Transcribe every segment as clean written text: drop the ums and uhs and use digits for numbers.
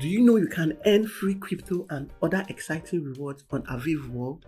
Do you know you can earn free crypto and other exciting rewards on Avive World?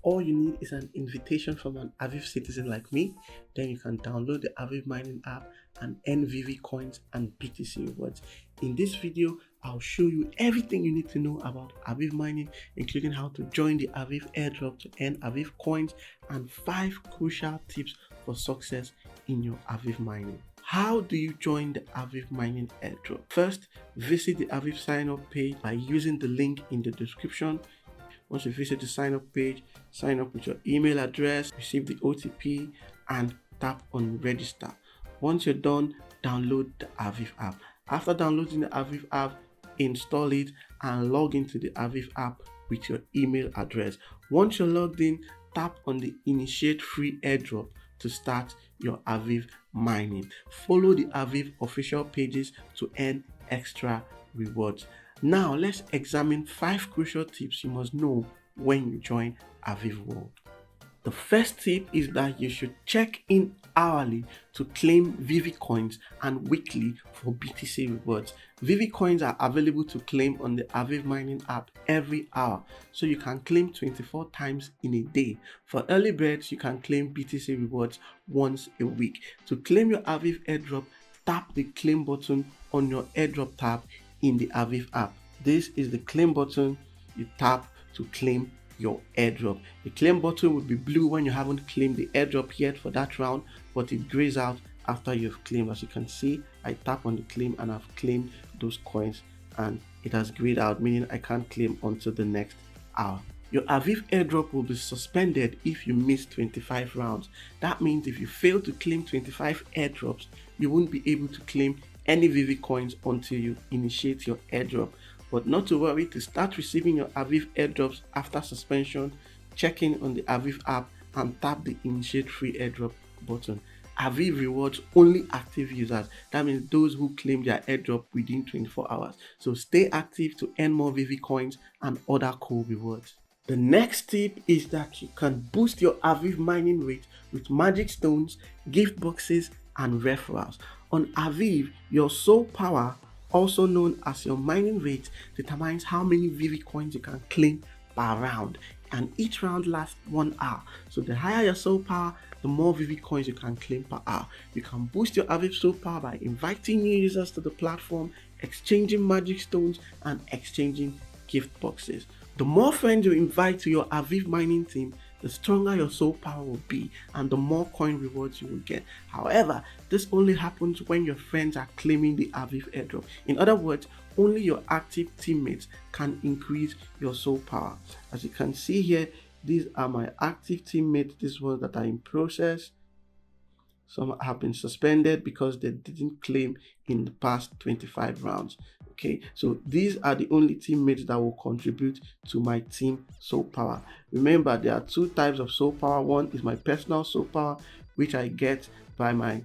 All you need is an invitation from an Avive citizen like me. Then you can download the Avive mining app and earn VV coins and BTC rewards. In this video, I'll show you everything you need to know about Avive mining, including how to join the Avive airdrop to earn Avive coins and 5 crucial tips for success in your Avive mining. How do you join the Avive mining airdrop? First, visit the Avive sign up page by using the link in the description. Once you visit the sign up page, sign up with your email address, receive the OTP, and tap on register. Once you're done, download the Avive app. After downloading the Avive app, install it and log into the Avive app with your email address. Once you're logged in, tap on the initiate free airdrop to start your Avive mining. Follow the Avive official pages to earn extra rewards. Now let's examine 5 crucial tips you must know when you join Avive World. The first tip is that you should check in hourly to claim VV coins and weekly for BTC rewards. VV coins are available to claim on the Avive mining app every hour, so you can claim 24 times in a day. For early birds, you can claim BTC rewards once a week. To claim your Avive airdrop, tap the claim button on your airdrop tab in the Avive app. This is the claim button you tap to claim your airdrop. The claim button will be blue when you haven't claimed the airdrop yet for that round, but it grays out after you've claimed. As you can see, I tap on the claim and I've claimed those coins and it has grayed out, meaning I can't claim until the next hour. Your Avive airdrop will be suspended if you miss 25 rounds. That means if you fail to claim 25 airdrops, you won't be able to claim any VV coins until you initiate your airdrop. But not to worry, to start receiving your Avive airdrops after suspension, check in on the Avive app and tap the initiate free airdrop button. Avive rewards only active users. That means those who claim their airdrop within 24 hours. So stay active to earn more VV coins and other cool rewards. The next tip is that you can boost your Avive mining rate with magic stones, gift boxes, and referrals. On Avive, your soul power, also known as your mining rate, determines how many VV coins you can claim per round, and each round lasts 1 hour. So the higher your soul power, the more VV coins you can claim per hour. You can boost your Avive soul power by inviting new users to the platform, exchanging magic stones, and exchanging gift boxes. The more friends you invite to your Avive mining team, the stronger your soul power will be and the more coin rewards you will get. However, this only happens when your friends are claiming the Avive airdrop. In other words, only your active teammates can increase your soul power. As you can see here, these are my active teammates. These ones that are in process. Some have been suspended because they didn't claim in the past 25 rounds. Okay, so these are the only teammates that will contribute to my team soul power. Remember, there are 2 types of soul power. One is my personal soul power, which I get by my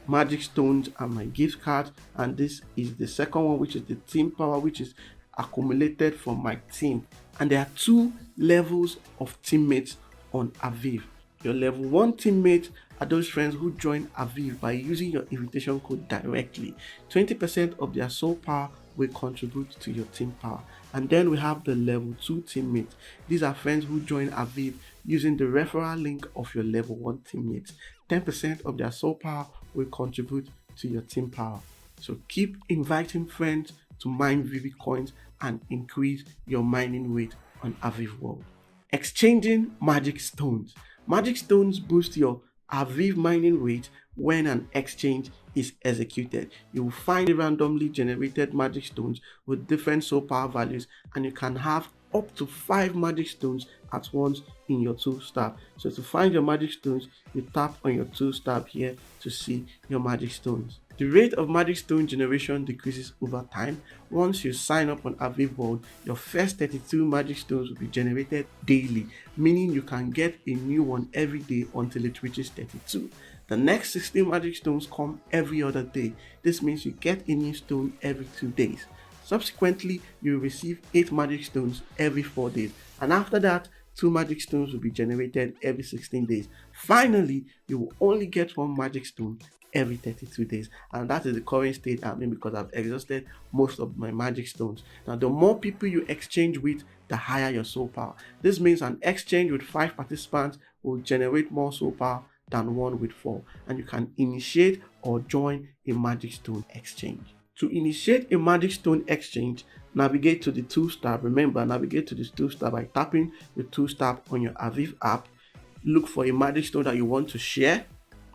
magic stones and my gift cards, and this is the second one, which is the team power, which is accumulated from my team. And there are 2 levels of teammates on Avive. Your level 1 teammates are those friends who join Avive by using your invitation code directly. 20% of their soul power will contribute to your team power. And then we have the level 2 teammates. These are friends who join Avive using the referral link of your level 1 teammates. 10% of their soul power will contribute to your team power. So keep inviting friends to mine VV coins and increase your mining rate on Avive World. Exchanging magic stones. Magic stones boost your Avive mining rate when an exchange is executed. You will find randomly generated magic stones with different soul power values, and you can have up to 5 magic stones at once in your tools tab. So to find your magic stones, you tap on your tools tab here to see your magic stones. The rate of magic stone generation decreases over time. Once you sign up on Avive World, your first 32 magic stones will be generated daily, meaning you can get a new one every day until it reaches 32. The next 16 magic stones come every other day. This means you get a new stone every 2 days. Subsequently, you will receive 8 magic stones every 4 days, and after that, 2 magic stones will be generated every 16 days. Finally, you will only get 1 magic stone every 32 days, and that is the current state I'm in because I've exhausted most of my magic stones. Now, the more people you exchange with, the higher your soul power. This means an exchange with 5 participants will generate more soul power than one with 4, and you can initiate or join a magic stone exchange. To initiate a magic stone exchange, navigate to the 2-star. Remember, navigate to this 2-star by tapping the 2-star on your Avive app. Look for a magic stone that you want to share,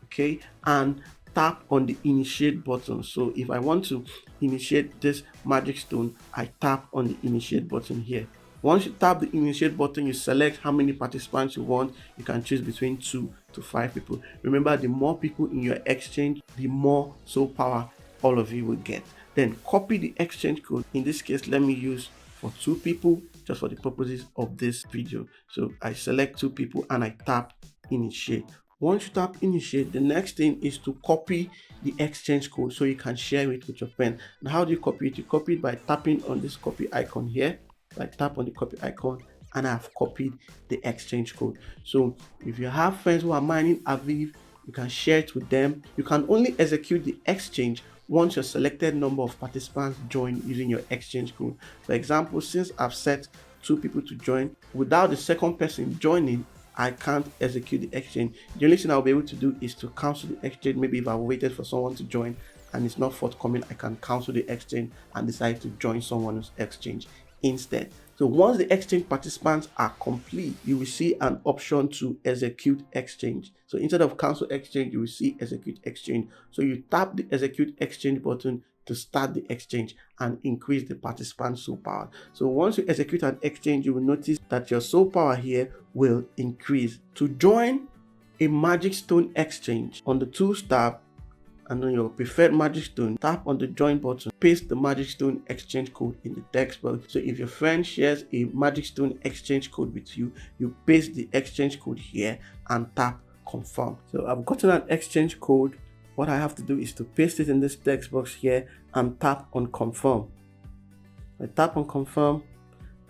okay, and tap on the initiate button. So if I want to initiate this magic stone, I tap on the initiate button here. Once you tap the initiate button, you select how many participants you want. You can choose between 2 to 5 people. Remember, the more people in your exchange, the more soul power all of you will get. Then copy the exchange code. In this case, let me use for 2 people just for the purposes of this video. So I select 2 people and I tap initiate. Once you tap initiate, the next thing is to copy the exchange code so you can share it with your friend. Now, how do you copy it? You copy it by tapping on this copy icon here. I tap on the copy icon and I've copied the exchange code. So if you have friends who are mining Avive, you can share it with them. You can only execute the exchange once your selected number of participants join using your exchange code. For example, since I've set 2 people to join, without the second person joining, I can't execute the exchange. The only thing I'll be able to do is to cancel the exchange. Maybe if I waited for someone to join and it's not forthcoming, I can cancel the exchange and decide to join someone's exchange instead. So once the exchange participants are complete, you will see an option to execute exchange. So instead of cancel exchange, you will see execute exchange. So you tap the execute exchange button to start the exchange and increase the participant soul power. So once you execute an exchange, you will notice that your soul power here will increase. To join a magic stone exchange, on the 2-star and on your preferred magic stone, tap on the join button, paste the magic stone exchange code in the text box. So if your friend shares a magic stone exchange code with you, you paste the exchange code here and tap confirm. So I've gotten an exchange code. What I have to do is to paste it in this text box here and tap on confirm. I tap on confirm.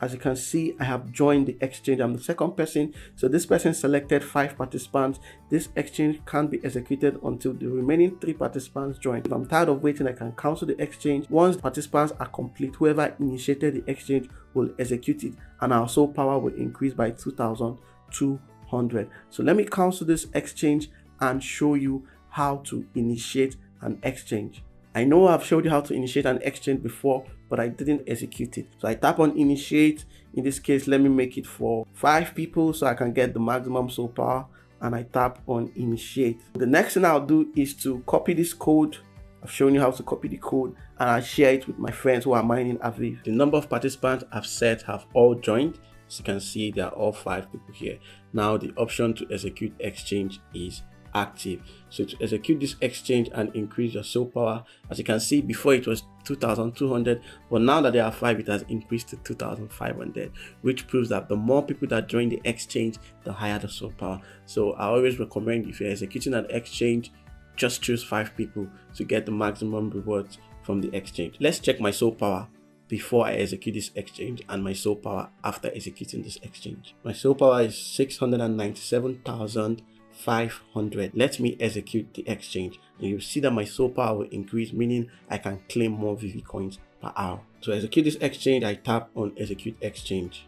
As you can see, I have joined the exchange. I'm the second person. So this person selected 5 participants. This exchange can't be executed until the remaining 3 participants join. If I'm tired of waiting, I can cancel the exchange. Once the participants are complete, whoever initiated the exchange will execute it and our soul power will increase by 2,200. So let me cancel this exchange and show you how to initiate an exchange. I know I've showed you how to initiate an exchange before, but I didn't execute it. So I tap on initiate. In this case, let me make it for 5 people so I can get the maximum soul power, and I tap on initiate. The next thing I'll do is to copy this code. I've shown you how to copy the code and I'll share it with my friends who are mining Avive. The number of participants I've set have all joined. As you can see, there are all 5 people here. Now the option to execute exchange is active. So to execute this exchange and increase your soul power, as you can see, before it was 2,200, but now that there are 5, it has increased to 2,500, which proves that the more people that join the exchange, the higher the soul power. So I always recommend, if you're executing an exchange, just choose 5 people to get the maximum rewards from the exchange. Let's check my soul power before I execute this exchange and my soul power after executing this exchange. My soul power is 697,500. Let me execute the exchange and you'll see that my soul power will increase, meaning I can claim more VV coins per hour. To execute this exchange, I tap on execute exchange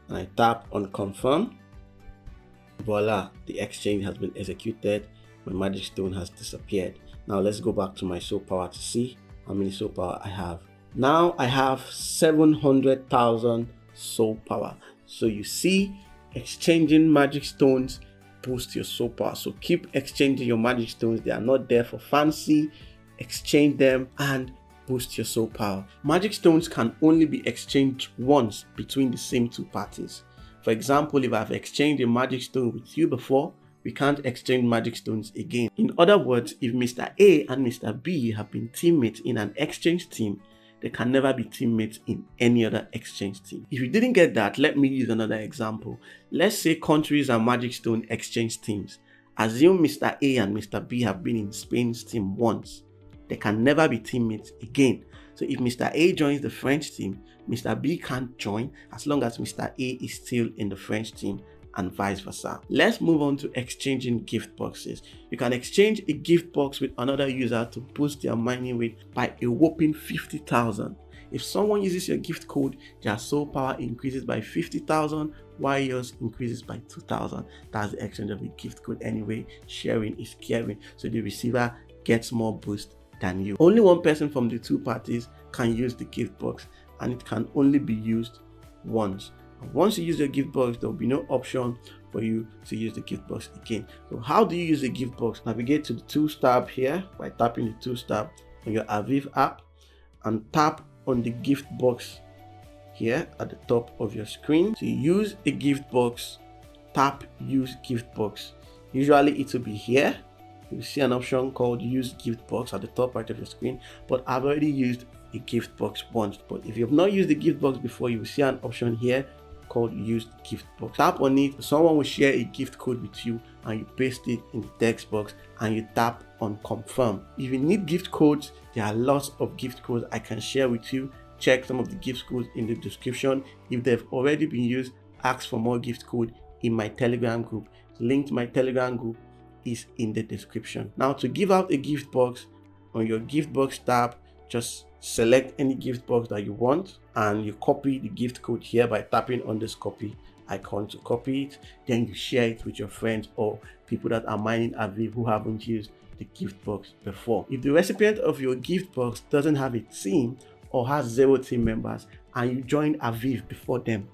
and I tap on confirm. Voila, the exchange has been executed. My magic stone has disappeared. Now let's go back to my soul power to see how many soul power I have. Now I have 700,000 soul power. So you see, exchanging magic stones boost your soul power. So keep exchanging your magic stones. They are not there for fancy. Exchange them and boost your soul power. Magic stones can only be exchanged once between the same 2 parties. For example, if I've exchanged a magic stone with you before, we can't exchange magic stones again. In other words, if Mr. A and Mr. B have been teammates in an exchange team, they can never be teammates in any other exchange team. If you didn't get that, let me use another example. Let's say countries are magic stone exchange teams. Assume Mr. A and Mr. B have been in Spain's team once. They can never be teammates again. So if Mr. A joins the French team, Mr. B can't join as long as Mr. A is still in the French team, and vice versa. Let's move on to exchanging gift boxes. You can exchange a gift box with another user to boost their mining rate by a whopping 50,000. If someone uses your gift code, their soul power increases by 50,000, while yours increases by 2,000. That's the exchange of a gift code anyway. Sharing is caring, so the receiver gets more boost than you. Only one person from the two parties can use the gift box, and it can only be used once. And once you use your gift box, there will be no option for you to use the gift box again. So how do you use the gift box? Navigate to the tools tab here by tapping the tools tab on your Avive app and tap on the gift box here at the top of your screen. To use a gift box, tap use gift box. Usually it will be here. You'll see an option called use gift box at the top right of your screen, but I've already used a gift box once. But if you have not used the gift box before, you will see an option here called use gift box. Tap on it, someone will share a gift code with you, and you paste it in the text box and you tap on confirm. If you need gift codes, there are lots of gift codes I can share with you. Check some of the gift codes in the description. If they've already been used, ask for more gift code in my Telegram group. Link to my Telegram group is in the description. Now, to give out a gift box, on your gift box tab, just select any gift box that you want and you copy the gift code here by tapping on this copy icon to copy it. Then you share it with your friends or people that are mining Avive who haven't used the gift box before. If the recipient of your gift box doesn't have a team or has 0 team members and you join Avive before them,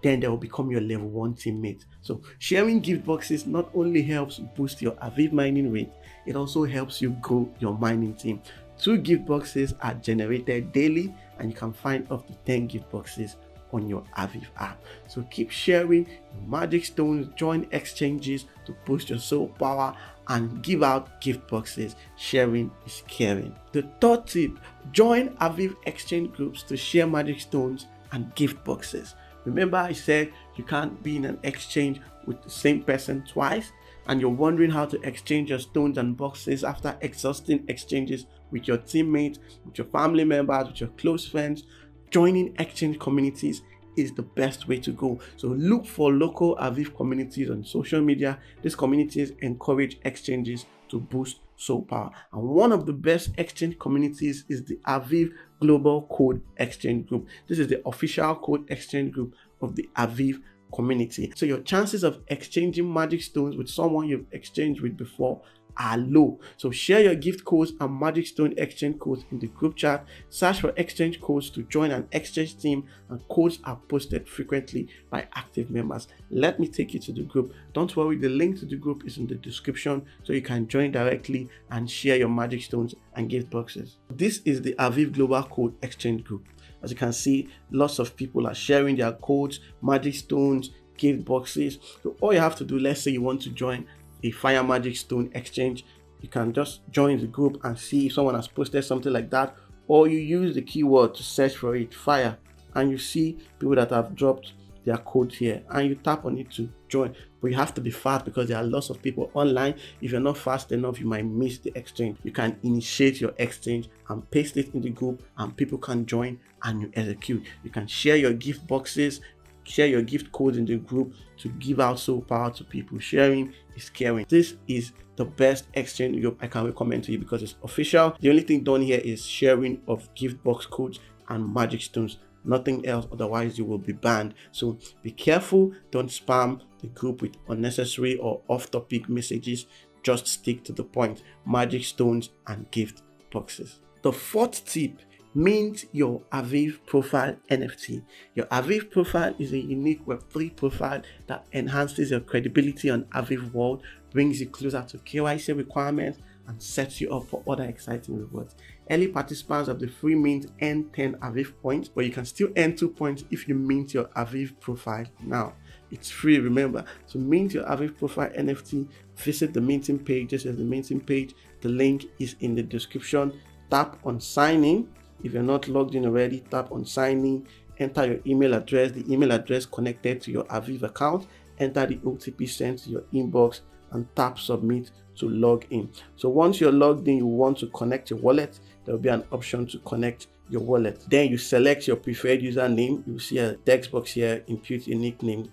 then they will become your level 1 teammate. So sharing gift boxes not only helps boost your Avive mining rate, it also helps you grow your mining team. 2 gift boxes are generated daily, and you can find up to 10 gift boxes on your Avive app. So keep sharing your magic stones, join exchanges to boost your soul power, and give out gift boxes. Sharing is caring. The third tip, join Avive exchange groups to share magic stones and gift boxes. Remember I said you can't be in an exchange with the same person twice, and you're wondering how to exchange your stones and boxes after exhausting exchanges with your teammates, with your family members, with your close friends. Joining exchange communities is the best way to go. So look for local Avive communities on social media. These communities encourage exchanges to boost soul power. And one of the best exchange communities is the Avive Global Code Exchange Group. This is the official code exchange group of the Avive community. So your chances of exchanging magic stones with someone you've exchanged with before are low. So share your gift codes and magic stone exchange codes in the group chat. Search for exchange codes to join an exchange team, and codes are posted frequently by active members. Let me take you to the group. Don't worry, the link to the group is in the description, so you can join directly and share your magic stones and gift boxes. This is the Avive Global Code Exchange Group. As you can see, lots of people are sharing their codes, magic stones, gift boxes. So all you have to do, let's say you want to join a fire magic stone exchange, you can just join the group and see if someone has posted something like that, or you use the keyword to search for it, fire, and you see people that have dropped their code here, and you tap on it to join. But you have to be fast because there are lots of people online. If you're not fast enough, you might miss the exchange. You can initiate your exchange and paste it in the group, and people can join and you execute. You can share your gift boxes, share your gift codes in the group to give out soul power to people. Sharing is caring. This is the best exchange group I can recommend to you because it's official. The only thing done here is sharing of gift box codes and magic stones, nothing else, otherwise you will be banned. So be careful, don't spam the group with unnecessary or off-topic messages. Just stick to the point: magic stones and gift boxes. The fourth tip, mint your Avive profile NFT. Your Avive profile is a unique Web3 profile that enhances your credibility on Avive World, brings you closer to KYC requirements, and sets you up for other exciting rewards. Early participants of the free mint earn 10 Avive points, but you can still earn 2 points if you mint your Avive profile now. It's free, remember. To mint your Avive profile NFT, visit the minting page. This is the minting page. The link is in the description. Tap on sign in. If you're not logged in already, tap on sign in, enter your email address, the email address connected to your Avive account, enter the OTP sent to your inbox, and tap submit to log in. So once you're logged in, you want to connect your wallet, there will be an option to connect your wallet. Then you select your preferred username. You see a text box here, input a nickname.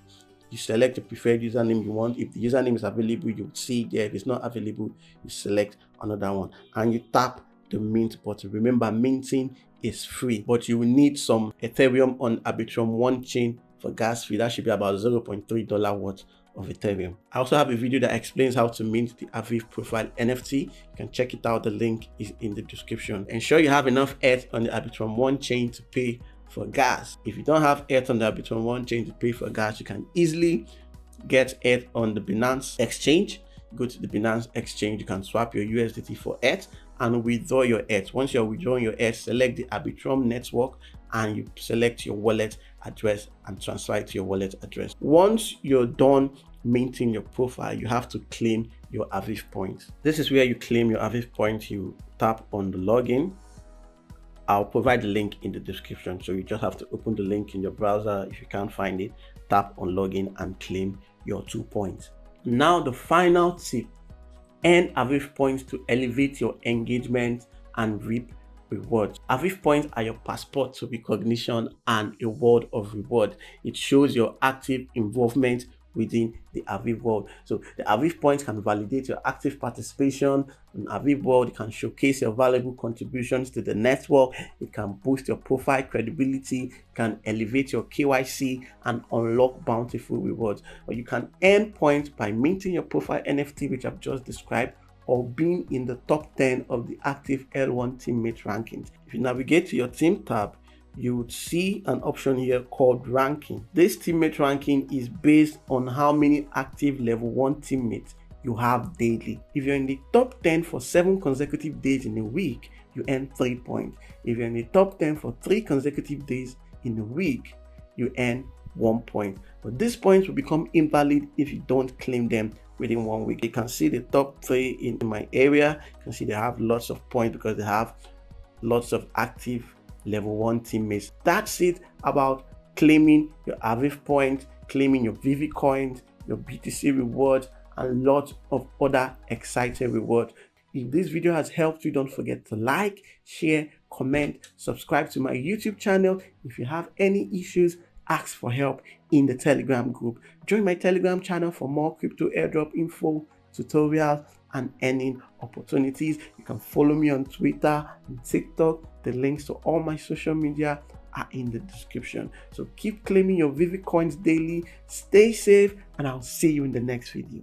You select the preferred username you want. If the username is available, you would see it there. If it's not available, you select another one and you tap the mint button. Remember, minting is free, but you will need some Ethereum on Arbitrum 1 chain for gas fee. That should be about $0.3 worth of Ethereum. I also have a video that explains how to mint the Avive profile NFT. You can check it out. The link is in the description. Ensure you have enough ETH on the Arbitrum 1 chain to pay for gas. If you don't have ETH on the Arbitrum 1 chain to pay for gas, you can easily get ETH on the Binance exchange. Go to the Binance exchange, you can swap your USDT for ETH and withdraw your ETH. Once you're withdrawing your ETH, select the Arbitrum network and you select your wallet address and transfer it to your wallet address. Once you're done minting your profile, you have to claim your Avive points. This is where you claim your Avive points. You tap on the login. I'll provide the link in the description, so you just have to open the link in your browser. If you can't find it, tap on login and claim your 2 points. Now the final tip: earn Avive points to elevate your engagement and reap rewards. Avive points are your passport to recognition and a world of reward. It shows your active involvement within the Avive World. So the Avive points can validate your active participation in Avive World. It can showcase your valuable contributions to the network. It can boost your profile credibility, can elevate your KYC and unlock bountiful rewards. But you can earn points by minting your profile NFT, which I've just described, or being in the top 10 of the active L1 teammate rankings. If you navigate to your team tab, you would see an option here called ranking. This teammate ranking is based on how many active level 1 teammates you have daily. If you're in the top 10 for 7 consecutive days in a week, you earn 3 points. If you're in the top 10 for 3 consecutive days in a week, you earn 1 point. But these points will become invalid if you don't claim them within 1 week. You can see the top 3 in my area. You can see they have lots of points because they have lots of active level 1 teammates. That's it about claiming your Avive points, claiming your Vivi coins, your BTC rewards, and lots of other exciting rewards. If this video has helped you, don't forget to like, share, comment, subscribe to my YouTube channel. If you have any issues, ask for help in the Telegram group. Join my Telegram channel for more crypto airdrop info, tutorials, and earning opportunities. You can follow me on Twitter and TikTok. The links to all my social media are in the description. So keep claiming your Vivi coins daily. Stay safe, and I'll see you in the next video.